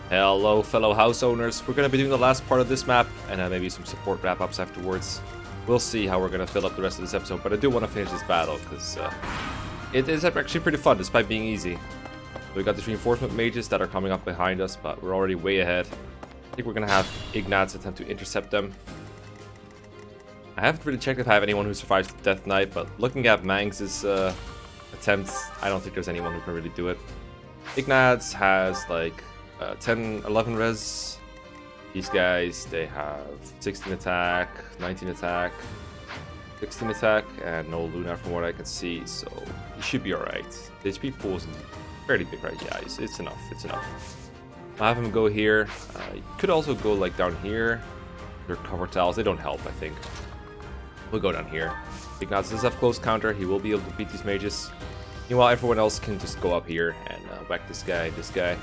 Hello, fellow house owners. We're going to be doing the last part of this map, and maybe some support wrap-ups afterwards. We'll see how we're going to fill up the rest of this episode, but I do want to finish this battle, because it is actually pretty fun, despite being easy. We got these reinforcement mages that are coming up behind us, but we're already way ahead. I think we're going to have Ignatz attempt to intercept them. I haven't really checked if I have anyone who survives the Death Knight, but looking at Mangs' attempts, I don't think there's anyone who can really do it. Ignatz has like 10, 11 res. These guys, they have 16 attack, 19 attack, 16 attack, and no Luna from what I can see, so he should be alright. The HP pool is fairly big, right? Yeah, it's enough, it's enough. I'll have him go here. You could also go like down here. Their cover tiles, they don't help, I think. We'll go down here. Ignatz does have close counter, he will be able to beat these mages. Meanwhile, everyone else can just go up here and whack this guy, this guy.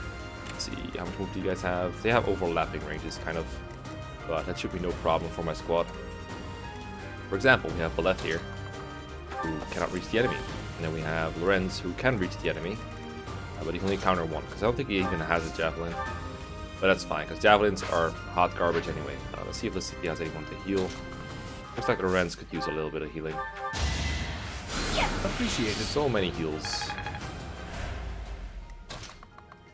Let's see, how much move do you guys have? They have overlapping ranges, kind of. But that should be no problem for my squad. For example, we have Baleth here, who cannot reach the enemy. And then we have Lorenz, who can reach the enemy. But he can only counter one, because I don't think he even has a javelin. But that's fine, because javelins are hot garbage anyway. Let's see if this city has anyone to heal. Looks like Lorenz could use a little bit of healing. Appreciated. So many heals.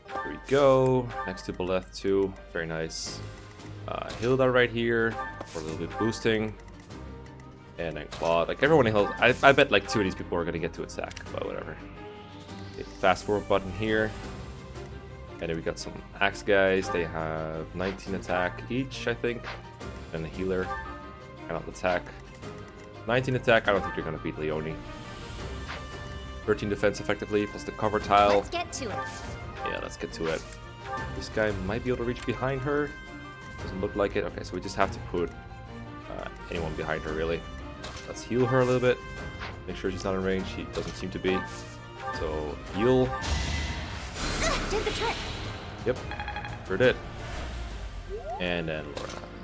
Here we go. Next to Baleth too. Very nice. Hilda right here for a little bit boosting. And then Claude. Like everyone in Hilda. I bet like 2 of these people are going to get to attack, but whatever. Okay, fast forward button here. And then we got some axe guys. They have 19 attack each, I think. And the healer cannot attack. 19 attack. I don't think you're going to beat Leone. 13 defense effectively, plus the cover tile. Let's get to it. Yeah, let's get to it. This guy might be able to reach behind her. Doesn't look like it. Okay, so we just have to put anyone behind her, really. Let's heal her a little bit. Make sure she's not in range. She doesn't seem to be. So, heal. Did the trick. Yep, sure did. And then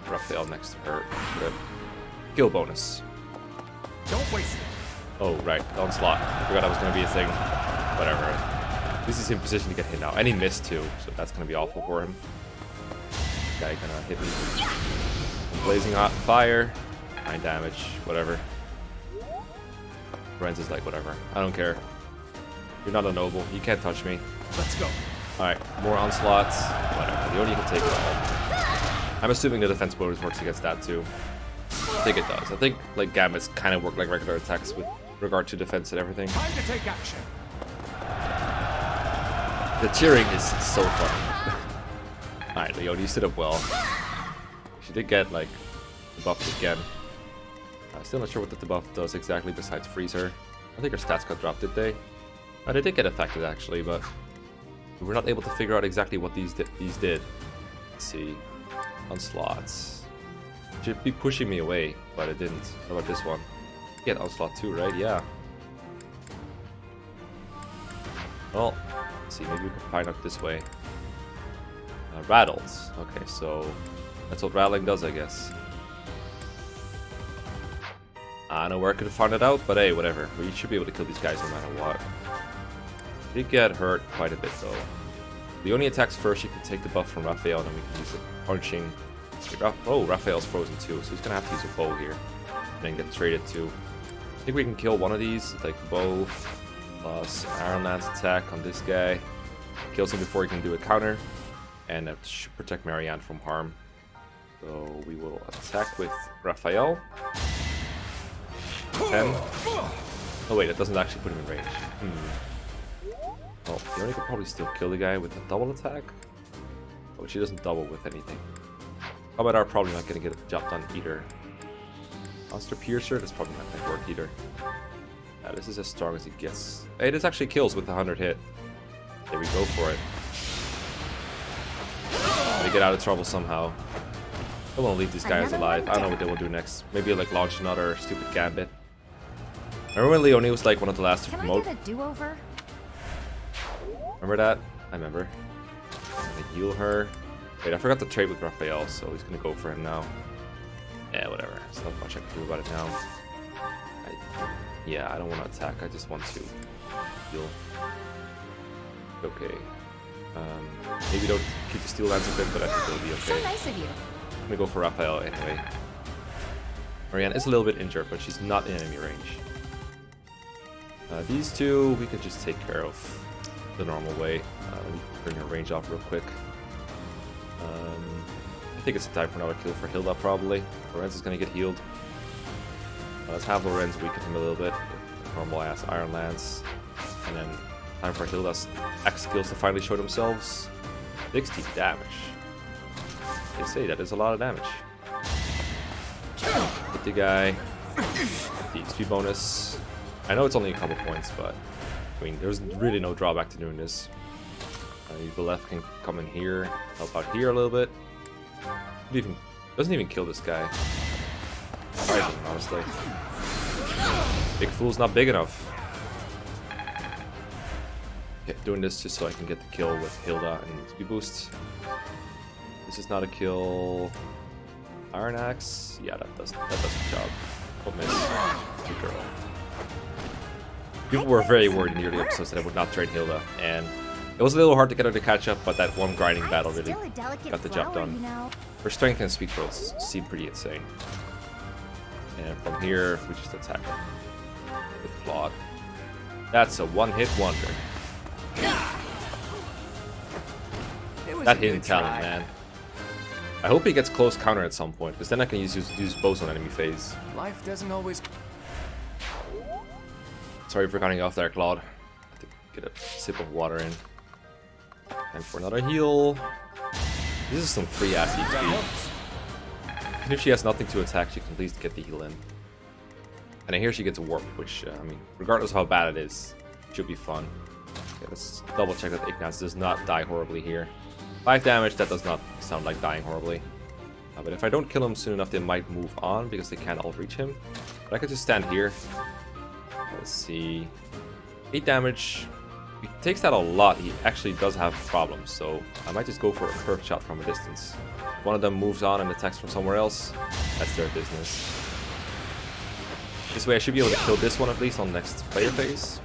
Raphael next to her. Good. Kill bonus. Don't waste it. Oh, right. Onslaught. I forgot that was going to be a thing. Whatever. This is in position to get hit now. And he missed too, so that's going to be awful for him. Guy gonna hit me. Blazing hot fire. 9 damage. Whatever. Lorenz is like, whatever. I don't care. You're not a noble. You can't touch me. Let's go. Alright, more onslaughts. Whatever. The only can take it all. I'm assuming the defense bonus works against that too. I think it does. I think like gambits kind of work like regular attacks with regard to defense and everything. Time to take action. The cheering is so fun. Alright, Leone, you stood up well. She did get like debuffed again. Still not sure what the debuff does exactly besides freeze her. I think her stats got dropped, did they? They did get affected actually, but we were not able to figure out exactly what these did. Let's see. Onslaughts. Should be pushing me away, but it didn't. How about this one? Get onslaught too, right? Yeah. Well, let's see. Maybe we can find out this way. Rattles. Okay, so that's what rattling does, I guess. I don't know where I could have found it out, but hey, whatever. We should be able to kill these guys no matter what. Did get hurt quite a bit though. The only attacks first, you can take the buff from Raphael, and then we can use it punching. Oh, Raphael's frozen too, so he's gonna have to use a bow here. And then get traded too. I think we can kill one of these, like bow plus Iron Lance attack on this guy. Kills him before he can do a counter. And that should protect Marianne from harm. So we will attack with Raphael. 10. Oh wait, that doesn't actually put him in range. Well, you only could probably still kill the guy with a double attack. But she doesn't double with anything. Combat are probably not going to get a job done either. Monster Piercer, that's probably not going to work either. Yeah, this is as strong as it gets. Hey, this actually kills with the 100 hit. There we go for it. They get out of trouble somehow. I want to leave these guys alive. I don't know what they will do next. Maybe like launch another stupid gambit. I remember when Leone was like one of the last to promote. Can I get a do-over? Remember that? I remember. I'm gonna heal her. Wait, I forgot to trade with Raphael, so he's gonna go for him now. Yeah, whatever. There's not much I can do about it now. Yeah, I don't want to attack. I just want to heal. Okay. Maybe don't keep the steel lance a bit, but I think it'll be okay. So nice of you. I'm gonna go for Raphael anyway. Marianne is a little bit injured, but she's not in enemy range. These two we could just take care of the normal way. Let me bring her range off real quick. I think it's time for another kill for Hilda probably. Lorenz is gonna get healed. Let's have Lorenz weaken him a little bit. Normal ass Iron Lance. And then time for Hilda's X skills to finally show themselves. 60 damage. They say that is a lot of damage. Hit the guy. The XP bonus. I know it's only a couple points, but I mean, there's really no drawback to doing this. The left can come in here, help out here a little bit. Doesn't even kill this guy. Surprising, honestly. Big Fool's not big enough. Okay, doing this just so I can get the kill with Hilda and XP boost. This is not a kill. Iron Axe? Yeah, that does the job. Don't miss. Good girl. People were very worried in the early episodes that I would not trade Hilda, and it was a little hard to get her to catch up, but that one grinding battle really got the job done. Her strength and speed rolls seem pretty insane. And from here, we just attack her with Claude. That's a one-hit wonder. That hidden talent, man. I hope he gets close counter at some point, because then I can use bows on enemy phase. Life doesn't always. Sorry for cutting you off there, Claude. I have to get a sip of water in. Time for another heal. This is some free ass XP. And if she has nothing to attack, she can at least get the heal in. And I hear she gets a warp, which, I mean, regardless of how bad it is, should be fun. Okay, let's double check that Ignaz does not die horribly here. 5 damage, that does not sound like dying horribly. But if I don't kill him soon enough, they might move on because they can't all reach him. But I could just stand here. Let's see. 8 damage. If he takes that a lot, he actually does have problems. So I might just go for a curved shot from a distance. If one of them moves on and attacks from somewhere else, that's their business. This way I should be able to kill this one at least on next player phase.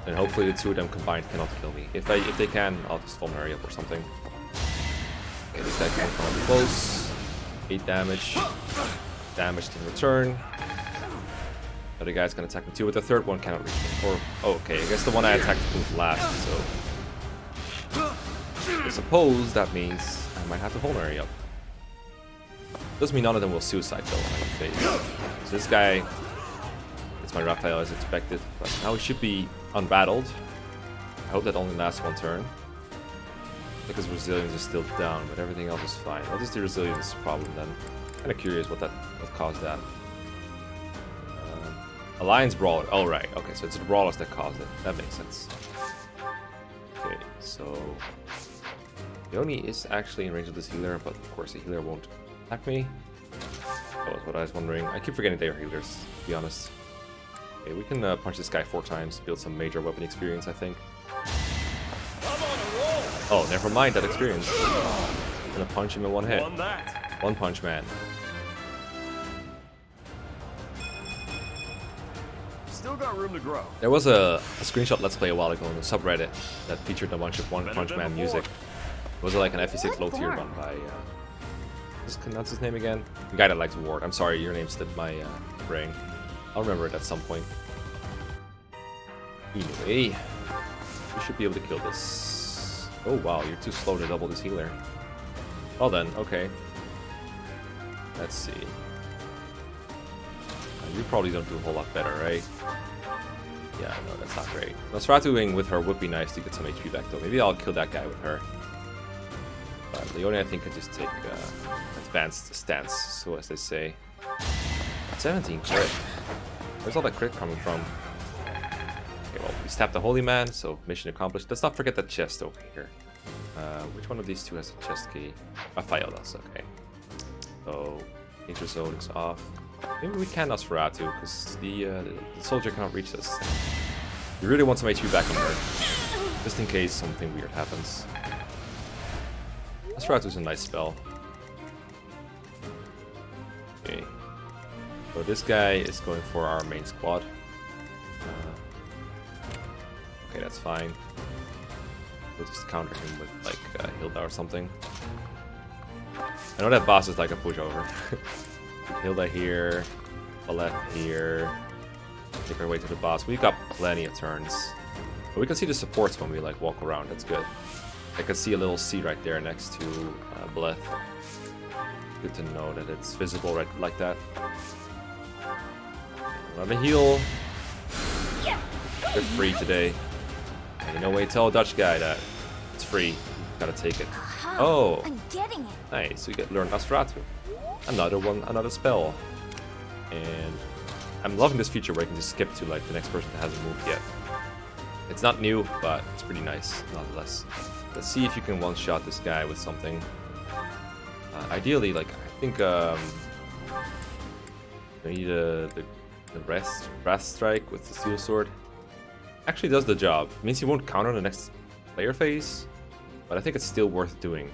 And hopefully the two of them combined cannot kill me. If they can, I'll just vulnerate up or something. Okay, this guy can come close. 8 damage. Damage in return. The other guy's gonna attack me too, but the third one cannot reach me. Or, oh, okay, I guess the one I attacked moved last, so... I suppose that means I might have to vulnerate up. Doesn't mean none of them will suicide though on any phase. So this guy... It's my Raphael as expected, but now he should be unbattled. I hope that only lasts one turn. Because resilience is still down, but everything else is fine. What is the resilience problem then? Kind of curious what caused that. Alliance Brawler. Oh, right. Okay, so it's the Brawlers that caused it. That makes sense. Okay, so... Yoni is actually in range of this healer, but of course the healer won't attack me. That was what I was wondering. I keep forgetting they are healers, to be honest. Okay, we can punch this guy 4 times, build some major weapon experience, I think. Oh, never mind that experience. I'm gonna punch him in one hit. One punch man. Still got room to grow. There was a screenshot Let's Play a while ago on the subreddit that featured a bunch of One Punch Man music. It was like an FE6 low tier run by... What's his name again? The guy that likes Ward. I'm sorry, your name slipped my brain. I'll remember it at some point. Anyway, we should be able to kill this. Oh wow, you're too slow to double this healer. Well then, okay. Let's see. You probably don't do a whole lot better, right? Yeah, no, that's not great. Nosferatuing with her would be nice to get some HP back though. Maybe I'll kill that guy with her. But Leone, I think, can just take advanced stance, so as they say. 17 crit. Where's all that crit coming from? Okay, well, we stabbed the Holy Man, so mission accomplished. Let's not forget the chest over here. Which one of these two has a chest key? Raphael does, okay. So, Nature Zone is off. Maybe we can Nosferatu, because the soldier cannot reach us. We really want some HP back on her, just in case something weird happens. Nosferatu is a nice spell. Okay. So this guy is going for our main squad. Okay, that's fine. We'll just counter him with like Hilda or something. I know that boss is like a pushover. Hilda here, Valette here. Take our way to the boss. We've got plenty of turns. But we can see the supports when we like walk around. That's good. I can see a little C right there next to Valette. Good to know that it's visible right like that. Let me heal. They're free today. And you know what you tell a Dutch guy that it's free. Gotta take it. Oh, I'm getting it. nice. We get learn Astratu. Another one, another spell. And I'm loving this feature where I can just skip to like the next person that hasn't moved yet. It's not new, but it's pretty nice nonetheless. Let's see if you can one-shot this guy with something. Ideally, like I think we need the rest strike with the steel sword. Actually does the job. It means he won't counter the next player phase, but I think it's still worth doing.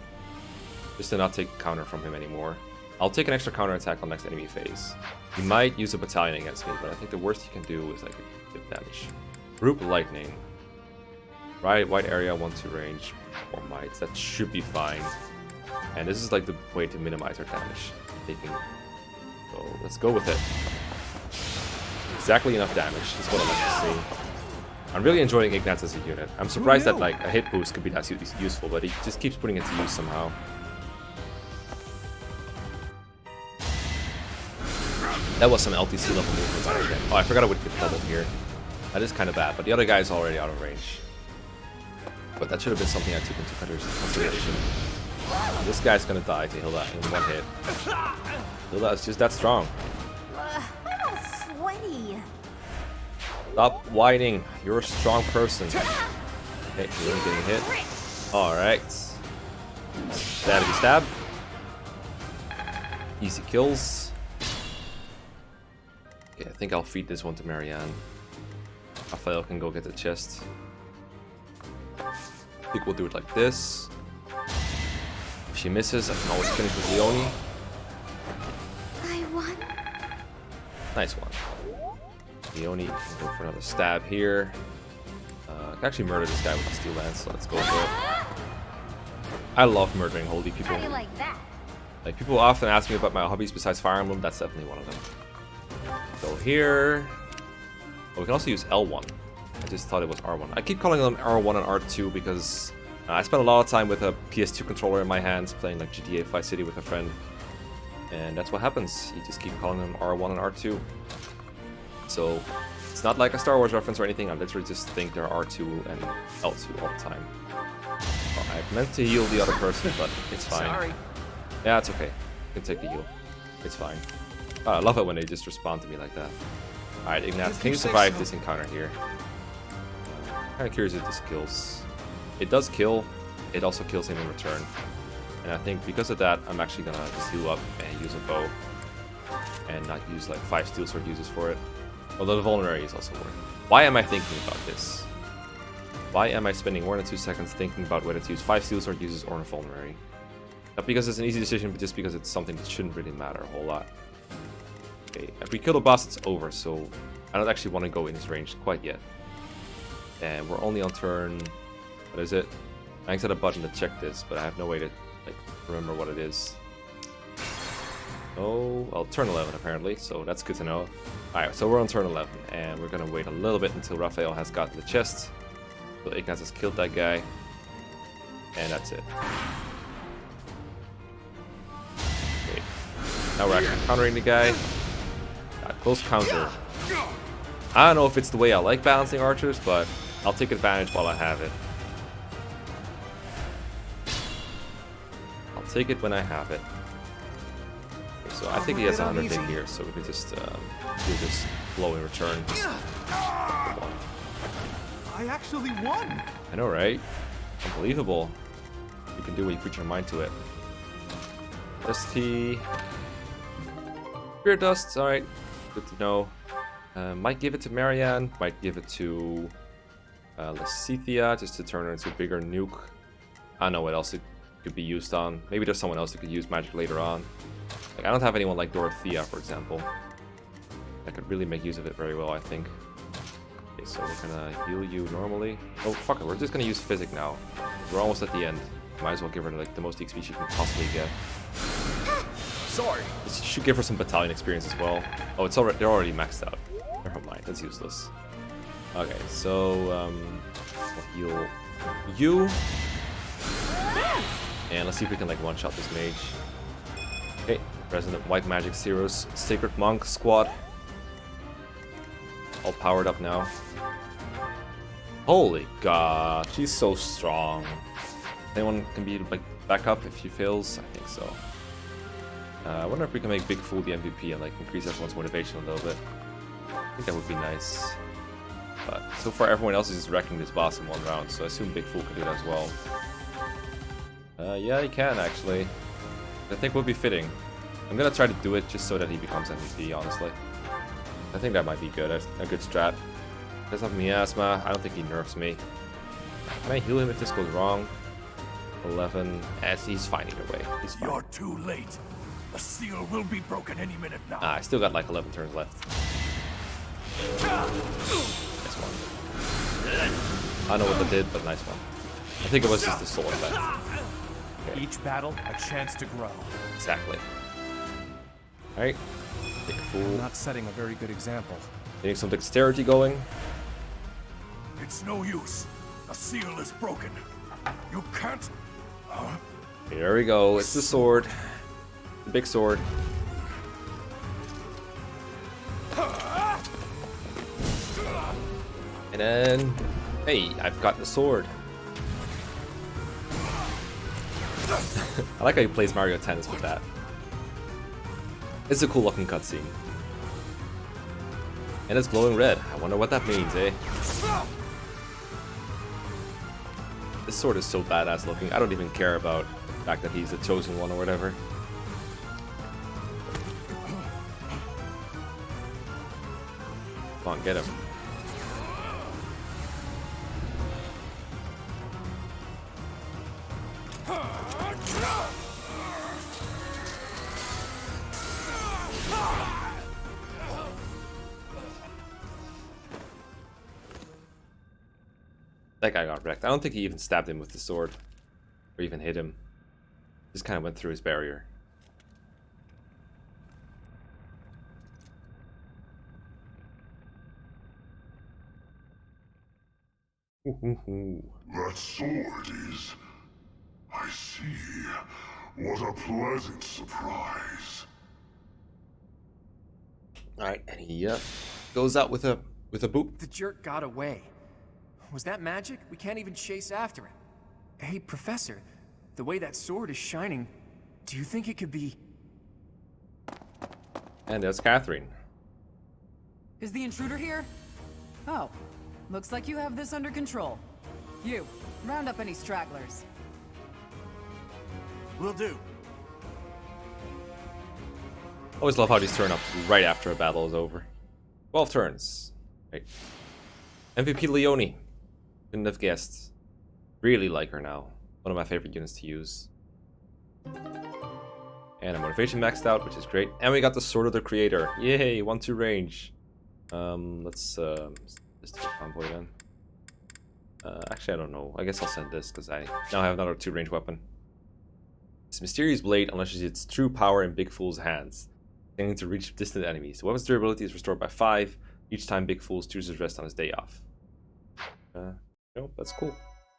Just to not take counter from him anymore. I'll take an extra counter attack on next enemy phase. He might use a battalion against me, but I think the worst he can do is like give damage. Group lightning. Right, wide area, 1-2 range, 4 mites. That should be fine. And this is like the way to minimize our damage. So let's go with it. Exactly enough damage is what I like to see. I'm really enjoying Ignatz as a unit. I'm surprised that like a hit boost could be that useful, but he just keeps putting it to use somehow. That was some LTC level movement by again. Oh, I forgot I would get double here. That is kind of bad, but the other guy is already out of range. But that should have been something I took into consideration. This guy's gonna die to Hilda in one hit. Hilda is just that strong. I'm all sweaty. Stop whining. You're a strong person. Okay, you're only getting hit. Alright. Stabby stab. Easy kills. Okay, I think I'll feed this one to Marianne. Raphael can go get the chest. I think we'll do it like this. If she misses, I can always finish with Leonie. I won. Nice one. Leonie can go for another stab here. I can actually murder this guy with the steel lance, so let's go for it. I love murdering holy people. How do you like that? Like, people often ask me about my hobbies besides Fire Emblem. That's definitely one of them. So here... Oh, we can also use L1. I just thought it was R1. I keep calling them R1 and R2 because I spent a lot of time with a PS2 controller in my hands playing like GTA Vice City with a friend. And that's what happens. You just keep calling them R1 and R2. So it's not like a Star Wars reference or anything. I literally just think they're R2 and L2 all the time. Well, I meant to heal the other person, but it's fine. Sorry. Yeah, it's okay. You can take the heal. It's fine. I love it when they just respond to me like that. Alright, Ignatz, can you survive this encounter here? Kind of curious if this kills. It does kill. It also kills him in return. And I think because of that, I'm actually gonna just heal up and use a bow. And not use like 5 steel sword uses for it. Although the vulnerary is also worth it. Why am I thinking about this? Why am I spending more than 2 seconds thinking about whether to use 5 steel sword uses or a vulnerary? Not because it's an easy decision, but just because it's something that shouldn't really matter a whole lot. Okay, if we kill the boss, it's over, so I don't actually want to go in his range quite yet. And we're only on turn... What is it? I set a button to check this, but I have no way to like remember what it is. Oh, well, turn 11 apparently, so that's good to know. Alright, so we're on turn 11, and we're gonna wait a little bit until Raphael has gotten the chest. So Ignatz has killed that guy. And that's it. Okay. Now we're actually countering the guy. Got close counter. I don't know if it's the way I like balancing archers, but I'll take advantage while I have it. I'll take it when I have it. Okay, so I think he has 100 hit here, so we can just do this blow in return. I actually won. I know, right? Unbelievable. You can do what you put your mind to it. ST. Spirit Dust, alright. Good to know. Might give it to Marianne. Might give it to Lysithea, just to turn her into a bigger nuke. I don't know what else it could be used on. Maybe there's someone else that could use magic later on. Like, I don't have anyone like Dorothea, for example. That could really make use of it very well, I think. Okay, so we're gonna heal you normally. Oh, fuck it, we're just gonna use Physic now. We're almost at the end. Might as well give her like the most XP she can possibly get. Sorry. Should give her some battalion experience as well. Oh, it's already they're already maxed out. Never mind, that's useless. Okay, so I'll heal you. And let's see if we can like one-shot this mage. Okay, Resident White Magic Zero's Sacred Monk squad. All powered up now. Holy god, she's so strong. Anyone can be like back up if she fails? I think so. I wonder if we can make Big Fool the MVP and like increase everyone's motivation a little bit. I think that would be nice. But so far everyone else is just wrecking this boss in one round, so I assume Big Fool can do that as well. Yeah, he can actually. I think would be fitting. I'm gonna try to do it just so that he becomes MVP, honestly. I think that might be good, a good strat. Does have miasma, I don't think he nerfs me. Can I heal him if this goes wrong? 11, he's fine either way. He's fine. You're too late. The seal will be broken any minute now. I still got like 11 turns left. Nice one. I don't know what that did, but nice one. I think it was just the sword effect. Okay. Each battle, a chance to grow. Exactly. Alright. Big Fool. Not setting a very good example. Getting some dexterity going. It's no use. The seal is broken. You can't. Here we go. It's the sword. The big sword. And then, hey, I've got the sword. I like how he plays Mario Tennis with that. It's a cool looking cutscene. And it's glowing red. I wonder what that means, eh? This sword is so badass looking. I don't even care about the fact that he's the chosen one or whatever. Come on, get him. That guy got wrecked. I don't think he even stabbed him with the sword. Or even hit him. Just kind of went through his barrier. That sword is... I see. What a pleasant surprise. Alright, and he goes out with a boop. The jerk got away. Was that magic? We can't even chase after him. Hey, Professor, the way that sword is shining, do you think it could be... And there's Catherine. Is the intruder here? Oh, looks like you have this under control. You, round up any stragglers. Will do. Always love how these turn up right after a battle is over. 12 turns. Right. MVP Leone. Couldn't have guessed. Really like her now. One of my favorite units to use. And a motivation maxed out, which is great. And we got the Sword of the Creator. Yay, 1-2 range. Let's just do a convoy then. Actually, I don't know. I guess I'll send this because I now have another 2-range weapon. This mysterious blade unleashes its true power in Big Fool's hands, aiming to reach distant enemies. The weapon's durability is restored by 5 each time Big Fool chooses rest on his day off. That's cool.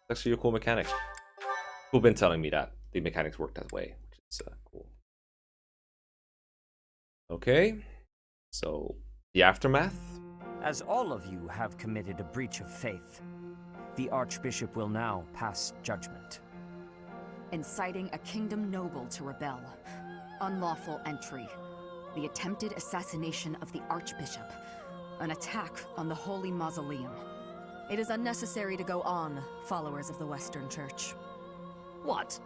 It's actually a cool mechanic. People have been telling me that the mechanics work that way, which is cool. Okay, so the aftermath. As all of you have committed a breach of faith, the Archbishop will now pass judgment. Inciting a kingdom noble to rebel. Unlawful entry. The attempted assassination of the Archbishop. An attack on the Holy Mausoleum. It is unnecessary to go on, followers of the Western Church. What?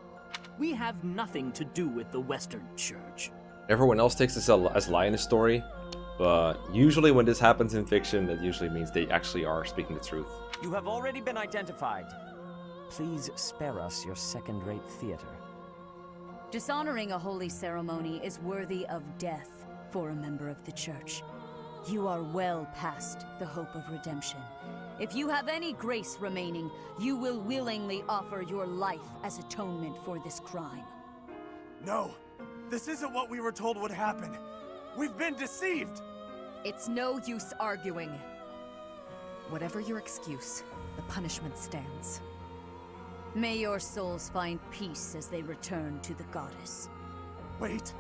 We have nothing to do with the Western Church. Everyone else takes this as lie in the story, but usually when this happens in fiction, that usually means they actually are speaking the truth. You have already been identified. Please spare us your second-rate theater. Dishonoring a holy ceremony is worthy of death for a member of the Church. You are well past the hope of redemption, If you have any grace remaining, you will willingly offer your life as atonement for this crime. No, this isn't what we were told would happen. We've been deceived! It's no use arguing. Whatever your excuse, the punishment stands. May your souls find peace as they return to the goddess. Wait,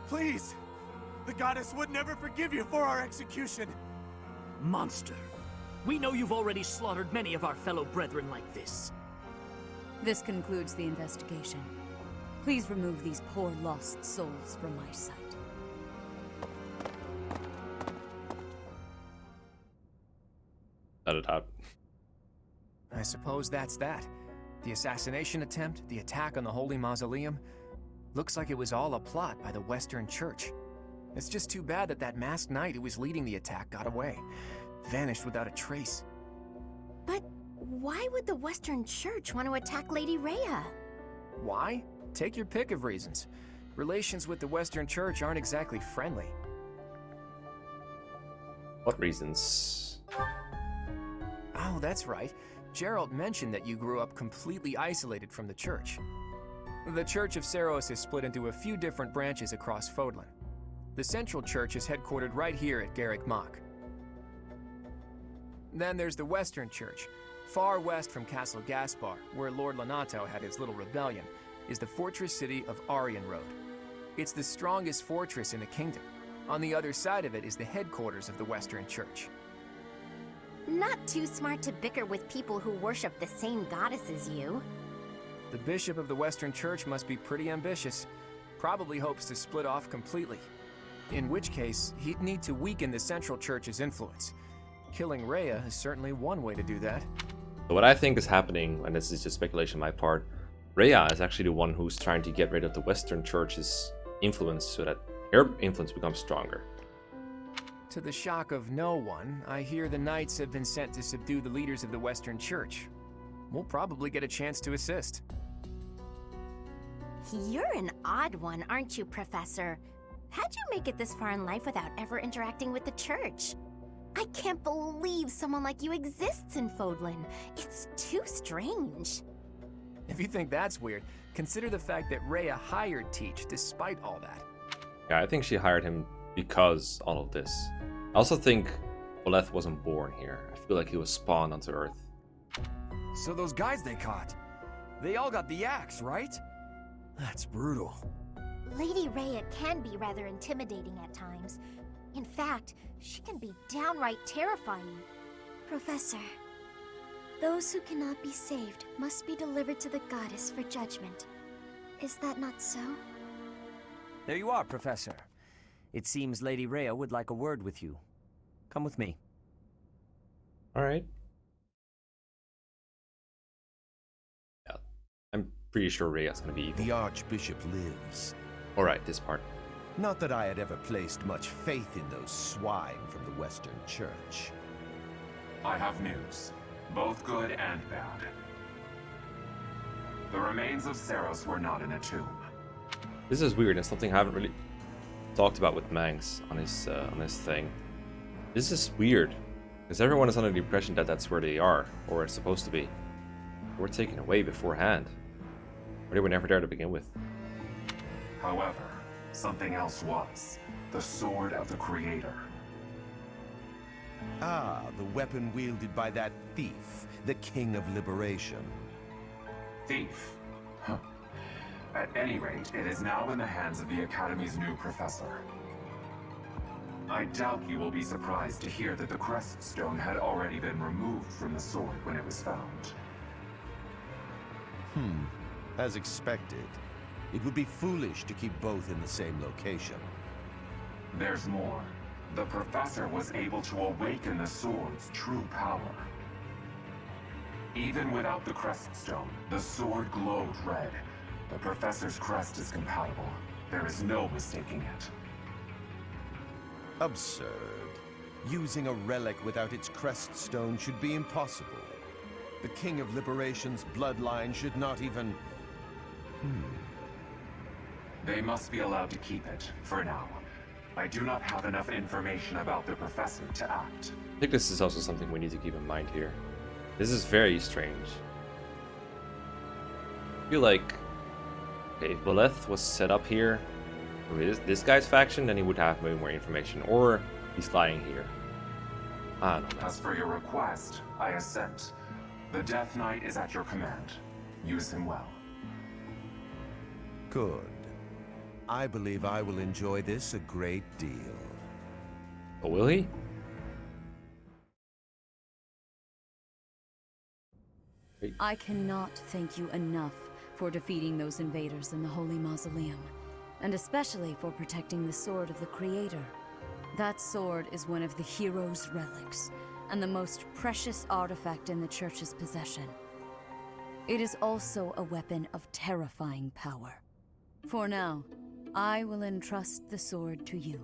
please! The goddess would never forgive you for our execution! Monster. We know you've already slaughtered many of our fellow brethren like this. This concludes the investigation. Please remove these poor lost souls from my sight. Let it out. I suppose that's that. The assassination attempt, the attack on the Holy Mausoleum. Looks like it was all a plot by the Western Church. It's just too bad that that masked knight who was leading the attack got away. Vanished without a trace. But why would the Western Church want to attack Lady Rhea? Why? Take your pick of reasons. Relations with the Western Church aren't exactly friendly. What reasons? Oh, that's right. Gerald mentioned that you grew up completely isolated from the church. The Church of Seros is split into a few different branches across Fodlan. The Central Church is headquartered right here at Garrick Mach. Then there's the Western Church. Far west from Castle Gaspar, where Lord Lonato had his little rebellion, is the fortress city of Aryan Road. It's the strongest fortress in the kingdom. On the other side of it is the headquarters of the Western Church. Not too smart to bicker with people who worship the same goddess as you. The bishop of the Western Church must be pretty ambitious. Probably hopes to split off completely. In which case, he'd need to weaken the Central Church's influence. Killing Rhea is certainly one way to do that. So what I think is happening, and this is just speculation on my part, Rhea is actually the one who's trying to get rid of the Western Church's influence so that her influence becomes stronger. To the shock of no one, I hear the knights have been sent to subdue the leaders of the Western Church. We'll probably get a chance to assist. You're an odd one, aren't you, Professor? How'd you make it this far in life without ever interacting with the church? I can't believe someone like you exists in Fodlan. It's too strange. If you think that's weird, consider the fact that Rhea hired Teach despite all that. Yeah, I think she hired him because all of this. I also think Oleth wasn't born here. I feel like he was spawned onto Earth. So those guys they caught, they all got the axe, right? That's brutal. Lady Rhea can be rather intimidating at times. In fact, she can be downright terrifying. Professor, those who cannot be saved must be delivered to the goddess for judgment. Is that not so? There you are, Professor. It seems Lady Rhea would like a word with you. Come with me. Alright. Yeah, I'm pretty sure Rhea's gonna be evil. The Archbishop lives. Alright, this part. Not that I had ever placed much faith in those swine from the Western Church. I have news, both good and bad. The remains of Seros were not in a tomb. This is weird, and something I haven't really talked about with Mangs on his thing. This is weird, because everyone is under the impression that that's where they are, or it's supposed to be. They were taken away beforehand, or they were never there to begin with. However, something else was. The Sword of the Creator. Ah, the weapon wielded by that thief, the King of Liberation. Thief? Huh. At any rate, it is now in the hands of the Academy's new professor. I doubt you will be surprised to hear that the crest stone had already been removed from the sword when it was found. As expected. It would be foolish to keep both in the same location. There's more. The professor was able to awaken the sword's true power. Even without the crest stone, the sword glowed red. The professor's crest is compatible. There is no mistaking it. Absurd. Using a relic without its crest stone should be impossible. The King of Liberation's bloodline should not even... They must be allowed to keep it, for now. I do not have enough information about the professor to act. I think this is also something we need to keep in mind here. This is very strange. I feel like, okay, if Valeth was set up here with this guy's faction, then he would have maybe more information, or he's lying here. I don't know. As for your request, I assent. The Death Knight is at your command. Use him well. Good. I believe I will enjoy this a great deal. Oh, will he? I cannot thank you enough for defeating those invaders in the Holy Mausoleum, and especially for protecting the Sword of the Creator. That sword is one of the hero's relics, and the most precious artifact in the Church's possession. It is also a weapon of terrifying power. For now, I will entrust the sword to you.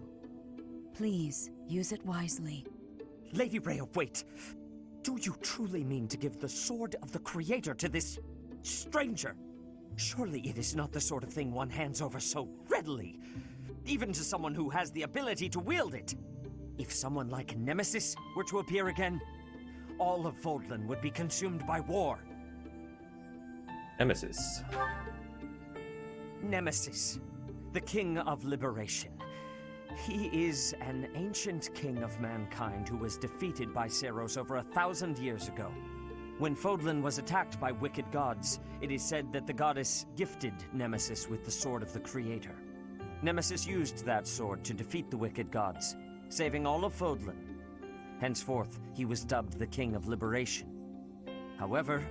Please, use it wisely. Lady Rhea, wait! Do you truly mean to give the Sword of the Creator to this stranger? Surely it is not the sort of thing one hands over so readily, even to someone who has the ability to wield it. If someone like Nemesis were to appear again, all of Vodland would be consumed by war. Nemesis. Nemesis, the King of Liberation. He is an ancient king of mankind who was defeated by Seros over 1,000 years ago. When Fodlan was attacked by wicked gods, it is said that the goddess gifted Nemesis with the Sword of the Creator. Nemesis used that sword to defeat the wicked gods, saving all of Fodlan. Henceforth, he was dubbed the King of Liberation. However,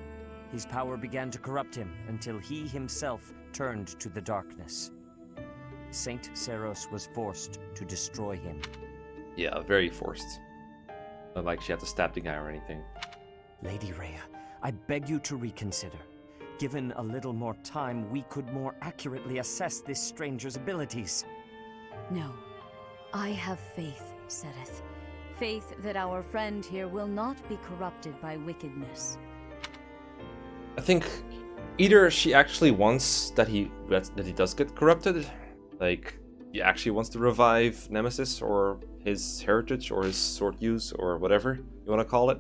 his power began to corrupt him until he himself turned to the darkness. Saint Seros was forced to destroy him. Yeah, very forced. Not like she had to stab the guy or anything. Lady Rhea, I beg you to reconsider. Given a little more time, we could more accurately assess this stranger's abilities. No. I have faith, Seteth. Faith that our friend here will not be corrupted by wickedness. I think either she actually wants that he does get corrupted, like he actually wants to revive Nemesis or his heritage or his sword use or whatever you want to call it,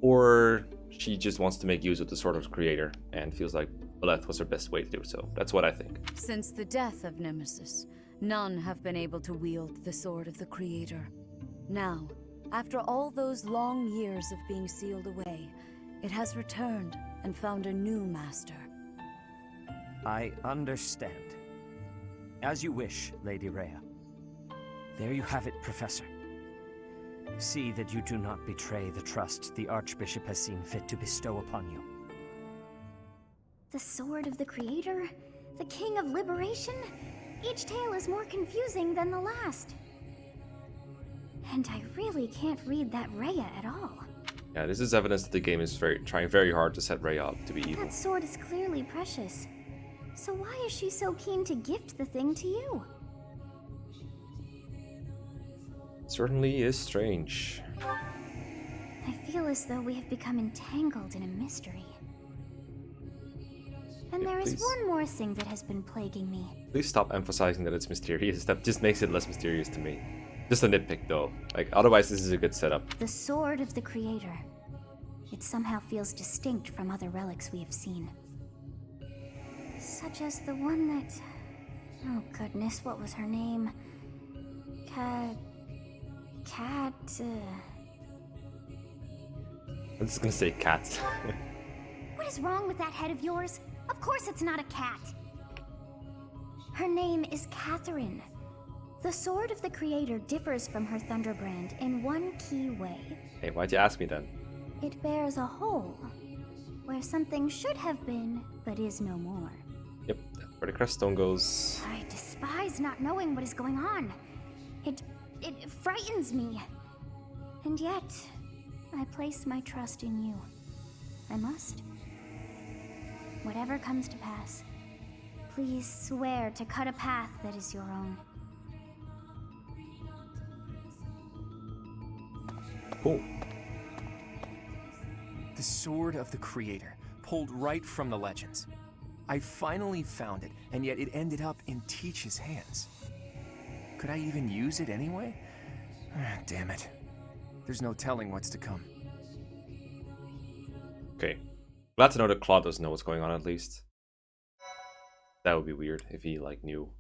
or she just wants to make use of the Sword of the Creator and feels like Valeth was her best way to do so. That's what I think. Since the death of Nemesis, none have been able to wield the Sword of the Creator. Now, after all those long years of being sealed away, it has returned and found a new master. I understand. As you wish, Lady Rhea. There you have it, Professor. See that you do not betray the trust the Archbishop has seen fit to bestow upon you. The Sword of the Creator? The King of Liberation? Each tale is more confusing than the last. And I really can't read that Rhea at all. Yeah, this is evidence that the game is trying very hard to set Rhea up to be evil. That sword is clearly precious. So why is she so keen to gift the thing to you? Certainly is strange. I feel as though we have become entangled in a mystery. And there is one more thing that has been plaguing me. Please stop emphasizing that it's mysterious. That just makes it less mysterious to me. Just a nitpick though. Like, otherwise this is a good setup. The Sword of the Creator. It somehow feels distinct from other relics we have seen. Such as the one that... Oh goodness, what was her name? I'm just gonna say cat. What is wrong with that head of yours? Of course it's not a cat. Her name is Catherine. The Sword of the Creator differs from her Thunderbrand in one key way. Hey, why'd you ask me then? It bears a hole, where something should have been, but is no more. Yep, that's where the creststone goes. I despise not knowing what is going on. It frightens me. And yet, I place my trust in you. I must. Whatever comes to pass, please swear to cut a path that is your own. Cool. The Sword of the Creator, pulled right from the legends. I finally found it, and yet it ended up in Teach's hands. Could I even use it anyway? Damn it. There's no telling what's to come. Okay. Glad to know that Claude doesn't know what's going on, at least. That would be weird if he, like, knew.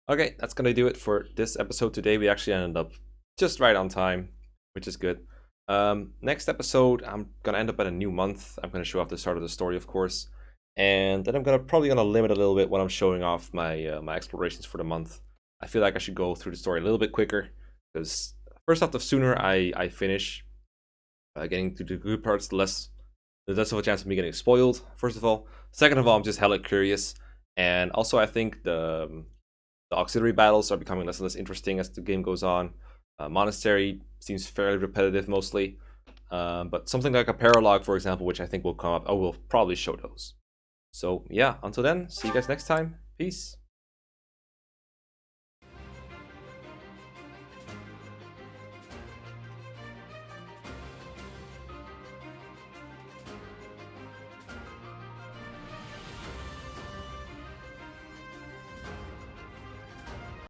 Okay, that's gonna do it for this episode today. We actually ended up just right on time, which is good. Next episode, I'm gonna end up at a new month. I'm gonna show off the start of the story, of course. And then I'm probably gonna limit a little bit when I'm showing off my my explorations for the month. I feel like I should go through the story a little bit quicker, because first off, the sooner I finish getting to the good parts, the less of a chance of me getting spoiled, first of all. Second of all, I'm just hella curious. And also, I think the auxiliary battles are becoming less and less interesting as the game goes on. Monastery seems fairly repetitive mostly. But something like a paralog, for example, which I think will come up, I will probably show those. So yeah, until then, see you guys next time. Peace.